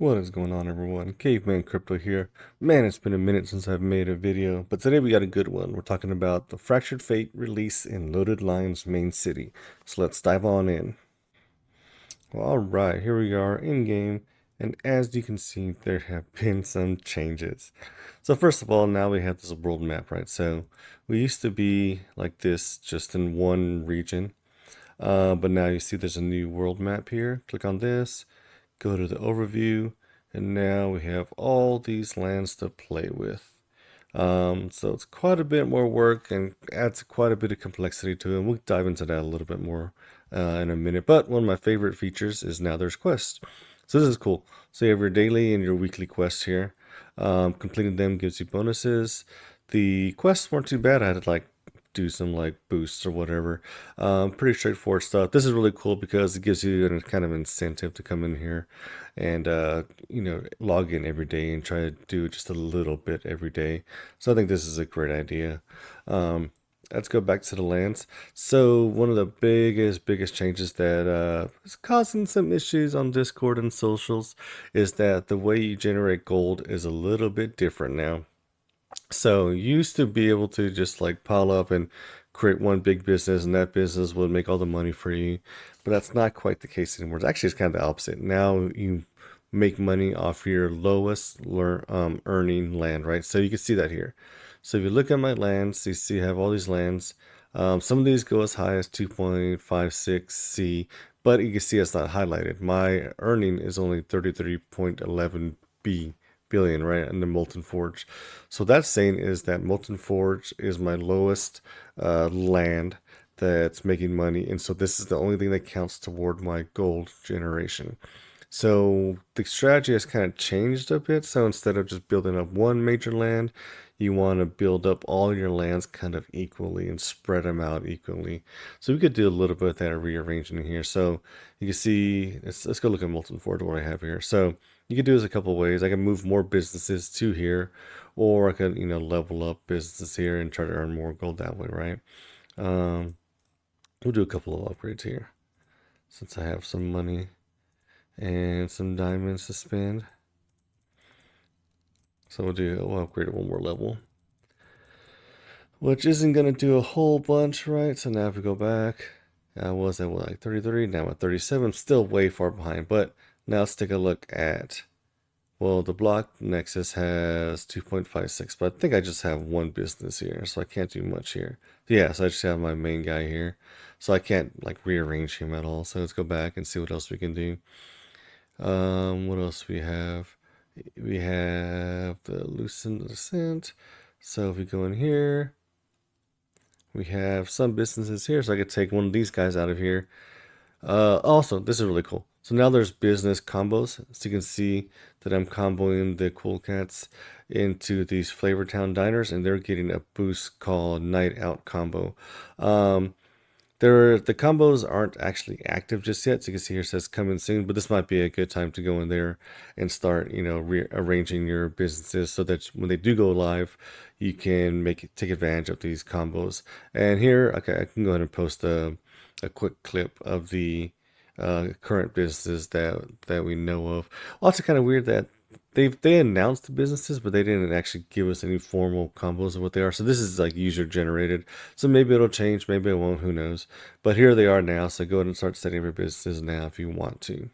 What is going on, everyone? Caveman Crypto here. Man, it's been a minute since I've made a video, but today we got a good one. We're talking about the Fractured Fate release in Loaded Lion's main city. So let's dive on in. Well, alright, here we are in game, and as you can see, there have been some changes. So first of all, now we have this world map, right? So we used to be like this, just in one region, but now you see there's a new world map here. Click on this, go to the overview, and now we have all these lands to play with. So it's quite a bit more work and adds quite a bit of complexity to it. And we'll dive into that a little bit more in a minute. But one of my favorite features is now there's quests. So this is cool. So you have your daily and your weekly quests here. Completing them gives you bonuses. The quests weren't too bad. I had to like do some like boosts or whatever. Pretty straightforward stuff. This is really cool because it gives you a kind of incentive to come in here and log in every day and try to do just a little bit every day. So I think this is a great idea. Let's go back to the lands. So one of the biggest changes that is causing some issues on Discord and socials is that the way you generate gold is a little bit different now. So you used to be able to just like pile up and create one big business, and that business would make all the money for you. But that's not quite the case anymore. It's actually, it's kind of the opposite. Now you make money off your lowest earning land, right? So you can see that here. So if you look at my lands, you see I have all these lands. Some of these go as high as 2.56 C, but you can see it's not highlighted. My earning is only 33.11 B billion, right, in the Molten Forge. So that's saying is that Molten Forge is my lowest land that's making money, and so this is the only thing that counts toward my gold generation. So the strategy has kind of changed a bit. So instead of just building up one major land, you want to build up all your lands kind of equally and spread them out equally. So we could do a little bit of that rearranging here. So you can see, let's go look at Molten Forge, what I have here. So you could do this a couple of ways. I can move more businesses to here, or I could, level up businesses here and try to earn more gold that way, right? Um, we'll do a couple of upgrades here since I have some money and some diamonds to spend. So we'll upgrade it one more level, which isn't gonna do a whole bunch, right? So now if we go back, I was at what, like 33, now I'm at 37, still way far behind. But now let's take a look at, well, the block nexus has 2.56, but I think I just have one business here, so I can't do much here. Yeah, so I just have my main guy here, so I can't like rearrange him at all. So let's go back and see what else we can do. What else we have? We have the loosen descent. So if we go in here, we have some businesses here. So I could take one of these guys out of here. Also, this is really cool. So now there's business combos. So you can see that I'm comboing the Cool Cats into these Flavortown diners, and they're getting a boost called Night Out Combo. The combos aren't actually active just yet, so you can see here it says coming soon, but this might be a good time to go in there and start, rearranging your businesses so that when they do go live, you can take advantage of these combos. And here, okay, I can go ahead and post a quick clip of the current businesses that we know of. Also, kind of weird that they announced the businesses, but they didn't actually give us any formal combos of what they are. So this is like user generated. So maybe it'll change, maybe it won't, who knows. But here they are now. So go ahead and start setting up your businesses now if you want to.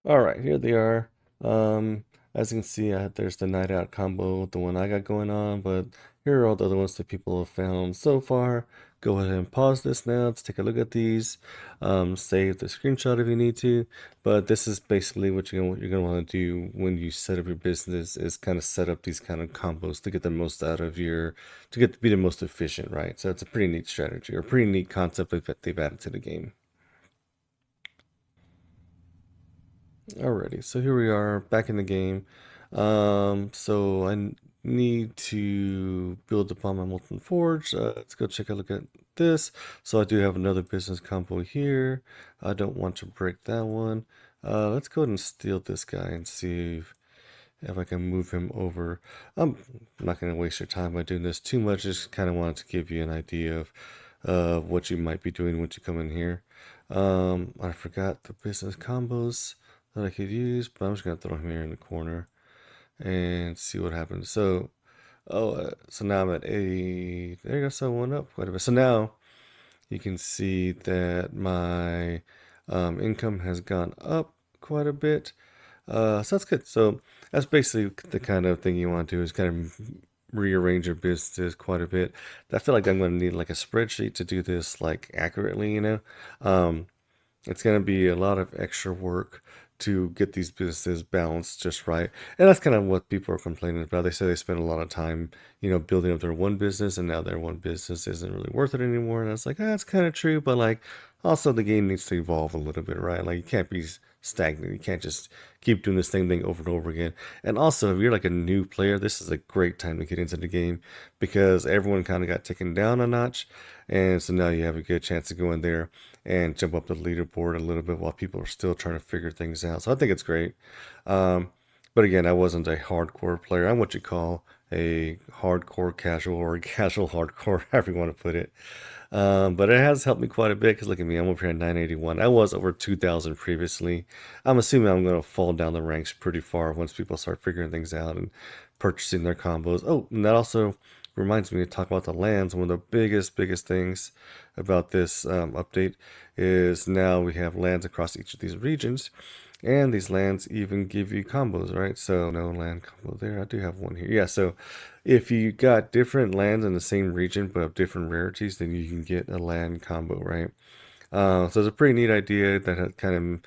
All right, here they are. Um, as you can see, there's the night out combo, the one I got going on, but here are all the other ones that people have found so far. Go ahead and pause this now to take a look at these. Save the screenshot if you need to, but this is basically what you're gonna want to do when you set up your business is kind of set up these kind of combos to get the most out of to get to be the most efficient, right? So it's a pretty neat strategy or pretty neat concept that they've added to the game. Alrighty, so here we are back in the game. So need to build upon my molten forge. Let's go check a look at this. So I do have another business combo here. I don't want to break that one. Let's go ahead and steal this guy and see if I can move him over. I'm not going to waste your time by doing this too much. Just kind of wanted to give you an idea of what you might be doing once you come in here. I forgot the business combos. that I could use, but I'm just gonna throw him here in the corner and see what happens. So, so now I'm at 80. There you go. So one up quite a bit. So now you can see that my income has gone up quite a bit. So that's good. So that's basically the kind of thing you want to do is kind of rearrange your business quite a bit. I feel like I'm going to need like a spreadsheet to do this like accurately, you know. Um, it's going to be a lot of extra work to get these businesses balanced just right. And that's kind of what people are complaining about. They say they spend a lot of time, you know, building up their one business and now their one business isn't really worth it anymore. And it's like, that's kind of true. But like, also the game needs to evolve a little bit, right? Like, you can't be stagnant. You can't just keep doing the same thing over and over again. And also, if you're like a new player, this is a great time to get into the game because everyone kind of got taken down a notch. And so now you have a good chance to go in there and jump up the leaderboard a little bit while people are still trying to figure things out. So I think it's great. Um, but again, I wasn't a hardcore player. I'm what you call a hardcore casual or casual hardcore, however you want to put it. But it has helped me quite a bit because look at me, I'm over here at 981. I was over 2,000 previously. I'm assuming I'm going to fall down the ranks pretty far once people start figuring things out and purchasing their combos. Oh, and that also reminds me to talk about the lands. One of the biggest things about this update is now we have lands across each of these regions. And these lands even give you combos, right? So no land combo there. I do have one here. Yeah, so if you got different lands in the same region but of different rarities, then you can get a land combo, right? So it's a pretty neat idea that kind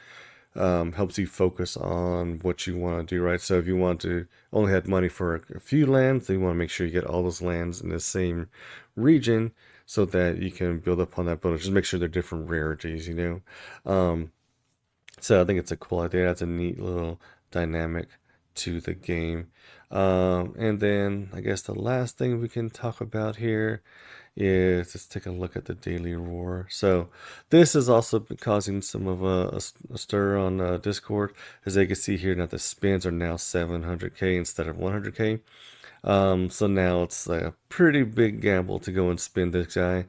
of helps you focus on what you want to do, right? So if you want to only have money for a few lands, then you want to make sure you get all those lands in the same region so that you can build upon that bonus. Just make sure they're different rarities, you know? So I think it's a cool idea. That's a neat little dynamic to the game. And then I guess the last thing we can talk about here is let's take a look at the daily roar. So this has also been causing some of a stir on Discord. As you can see here, now the spins are now 700k instead of 100k. So now it's a pretty big gamble to go and spin this guy.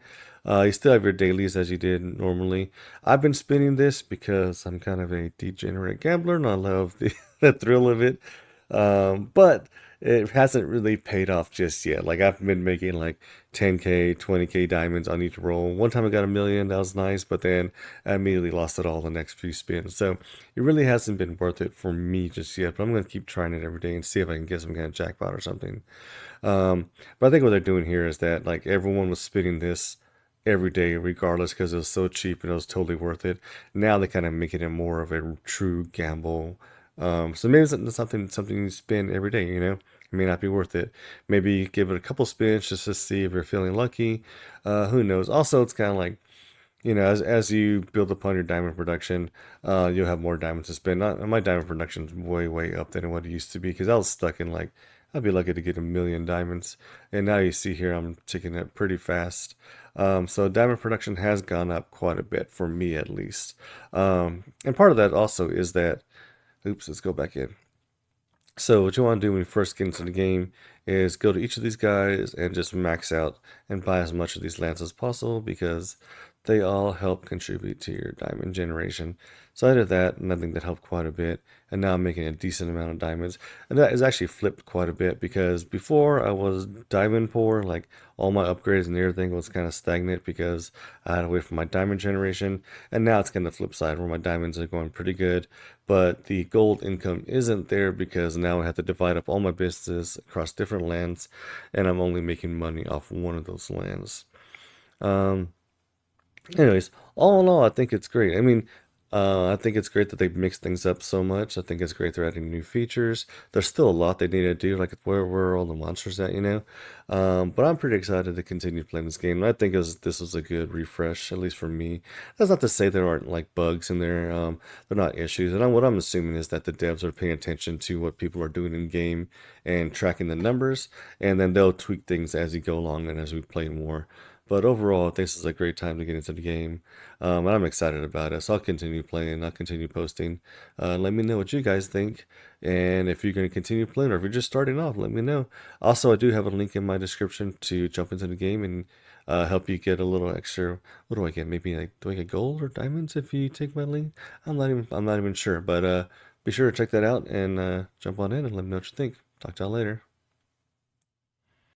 You still have your dailies as you did normally. I've been spinning this because I'm kind of a degenerate gambler and I love the thrill of it. But it hasn't really paid off just yet. Like I've been making like 10k, 20k diamonds on each roll. One time I got a million, that was nice, but then I immediately lost it all the next few spins. So it really hasn't been worth it for me just yet. But I'm gonna keep trying it every day and see if I can get some kind of jackpot or something. But I think what they're doing here is that like everyone was spinning this every day regardless because it was so cheap and it was totally worth it. Now they kind of making it more of a true gamble. So maybe it's something you spin every day, you know? It may not be worth it. Maybe give it a couple spins just to see if you're feeling lucky. Who knows? Also, it's kind of like, you know, as you build upon your diamond production, you'll have more diamonds to spend. My diamond production's way up than what it used to be because I was stuck in like I'd be lucky to get a million diamonds, and now you see here I'm ticking it pretty fast. So diamond production has gone up quite a bit for me at least, and part of that also is that. Oops, let's go back in. So what you want to do when you first get into the game is go to each of these guys and just max out and buy as much of these lands as possible because they all help contribute to your diamond generation. So I did that and I think that helped quite a bit. And now I'm making a decent amount of diamonds. And that is actually flipped quite a bit because before I was diamond poor, like all my upgrades and everything was kind of stagnant because I had to wait for my diamond generation. And now it's kind of the flip side where my diamonds are going pretty good, but the gold income isn't there because now I have to divide up all my businesses across different lands and I'm only making money off one of those lands. Um, Anyways, all in all, I think it's great. I mean, I think it's great that they've mixed things up so much. I think it's great they're adding new features. There's still a lot they need to do, like where are all the monsters at, you know? But I'm pretty excited to continue playing this game. And I think this was a good refresh, at least for me. That's not to say there aren't like bugs in there. They're not issues. And what I'm assuming is that the devs are paying attention to what people are doing in game and tracking the numbers, and then they'll tweak things as you go along and as we play more. But overall, I think this is a great time to get into the game, and I'm excited about it. So I'll continue playing. I'll continue posting. Let me know what you guys think, and if you're going to continue playing, or if you're just starting off, let me know. Also, I do have a link in my description to jump into the game and help you get a little extra. What do I get? Maybe like do I get gold or diamonds if you take my link? I'm not even sure, but be sure to check that out and jump on in and let me know what you think. Talk to y'all later.